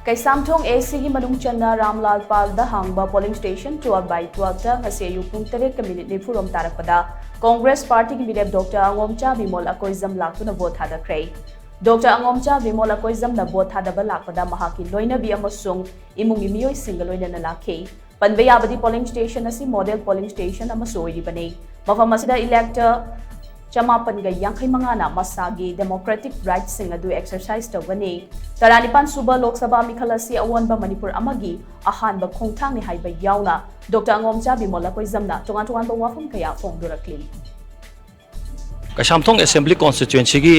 KEISHAMTHONG AC की MANUNG CHANNA Ramlal Pal da HANGBA polling station 12/12 ta ngasi AYUK pung 8:40 TARAKPADA Congress Party की Mirep Dr. Angomcha Bimol Akoijam LAKTUNA vote Thadhakhre. Dr. Angomcha Bimol Akoijam na vote thadaba lakpada mahaki loinabi amasung imungi miyoi single loinana lakhi. Panbe yabadi polling station asi model polling station amaso iribani. Mafam asida elector Chamapan ga Yankai Mangana Masagi Democratic Rights sing adu exercise tawani. Taranipan Suba Lok Sabha Mikhalasi Awanba Manipur Amagi HANGBA Khongthang ni haiba yauna Dr. Angomcha Bimol Akoijam na tungan ba wafam kaya phongdurakli. KEISHAMTHONG Assembly Constituency ki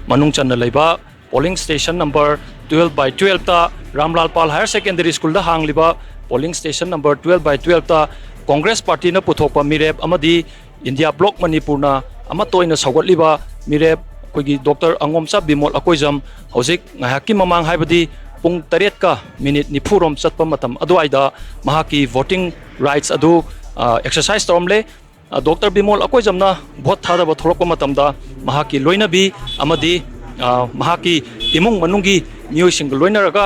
MANUNG CHANNA laiba polling station number 12/12 ta Ramlal Pal Higher Secondary School da hangliba polling station number 12/12 ta Congress Party na puthokpa Mirep amadi India Bloc Manipur na amatoina sawgatliba Mirep koigi Dr. Angomcha Bimol Akoijam hojik ngahaki mamang haibadi pung 8 ka minute nipurom chatpa matam aduaida mahaki voting rights adu exercise tormle Dr. Bimol Akoijam na vote thadaba thorokpa matamda mahaki loinabi amadi mahaki imung manungi miyoi single loinaraga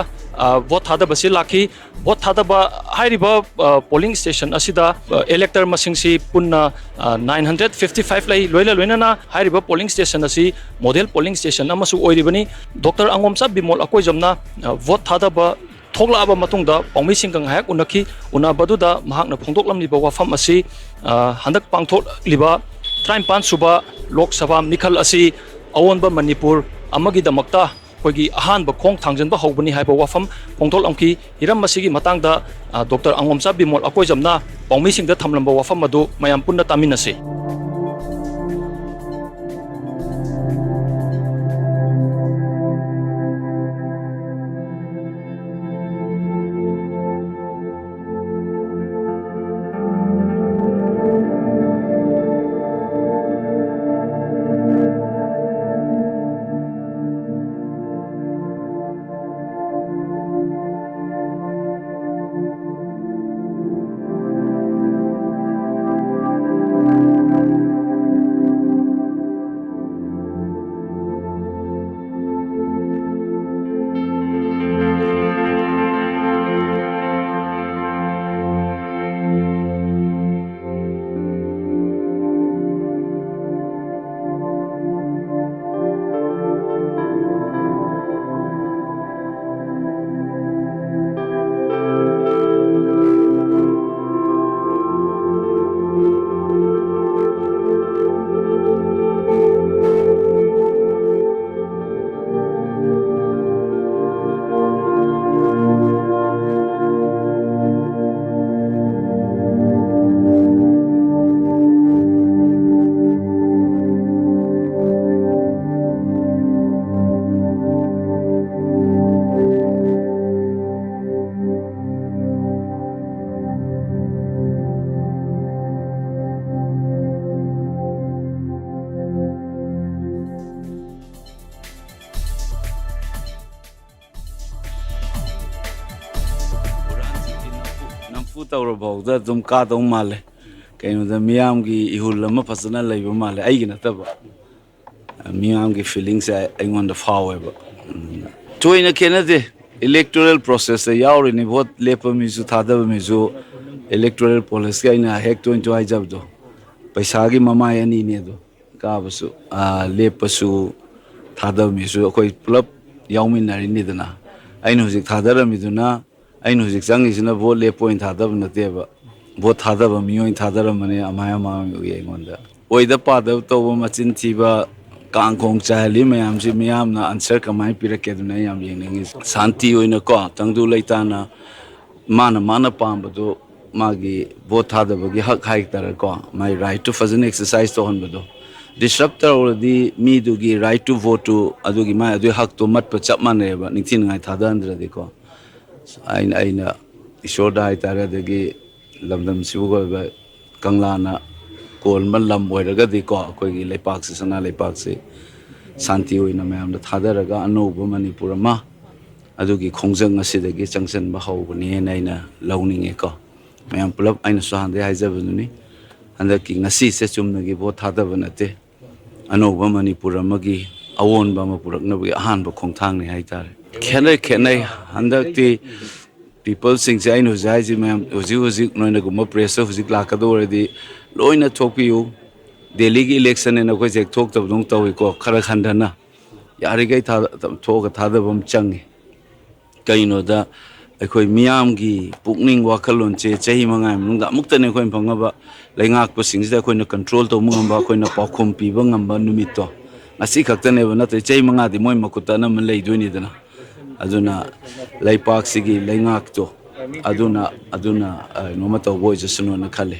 vote thadaba si lakhi vote thadaba hairiba polling station asida elector masingsi punna 955 lai loinana hairiba polling station asi model polling station amasu oiribani Dr. Angomcha Bimol Akoijam na vote thadaba thoglaba matungda pangmi singkang hayak unakhi unabaduda mahakna phongdoklamliba wafam asi handak pangthok liba 35 suba Lok Sabha Mikhal asi awonba Manipur amagi damakta koigi ahanba khong thangjanba hobani haiba wafam phongthol amki hiram masigi matangda Dr. Angomcha Bimol Akoijam na pangmi singda thamlamba wafam adu mayam punna taminasi Tawrabawda dum ka dum male kaino da miyam gi ihulama fasana laiba male aigina taba miyam gi feelings I want the forever toina kenade electoral process yauri ni vote lepa misu thada misu electoral policy ina hek 20 jab do paisa gi mama yani ne do ka basu lepa su thada misu koi club yaumin nari ni dana aino hojik thada mi duna aino hojik changisina vote le point thada nateba vote thada ba miyo thada mane amaya ma ye ngonda oida pada to machin thiba kangkhong chali mayam si miyam na answer kamai pirake duna yam yengi santi oina ko tangdu leitana mana pambado magi vote thada bagi hak haik tar ko my right to fazan exercise to honbado disruptor already me do gi right to vote to adugi ma adu hak to mat pa chap man ba ningtin ngai thada andra de ko aina ishoda itara de gi lamdam sibugo ba kanglana kol malam oiraga di ko koi gi lepak se sana lepak se santi oina mayam da thadaraga anoba Manipur ma adugi khongjang asidagi changsan ba hawbani naina lawning ko mayam pulap aina sahande haijabuni andaki ngasi se chumnagi bo thadaba nate anoba Manipur magi awon ba ma purakna bi ahan ba khongthang ni haitare khenai handakti people sing say no jai ji ma'am uzi noina gumma pressure uzi lakado already loina thopiu Delhi ki election en ko jek thok tab dong tawi ko khara khandana yari gai tha thok tha da bam changi kaino da akhoi miyam gi pukning wakhalon che chahi mangai mung da mukta ne khoi phanga ba leingak po sing da khoi na control to mung ba khoi na pakhum pi ba ngam ba numit to asi khakta ne ba na te chahi manga di moi makuta na man lei doi ni dana aduna laipak sigi leingak to aduna no mata boy jasno na khale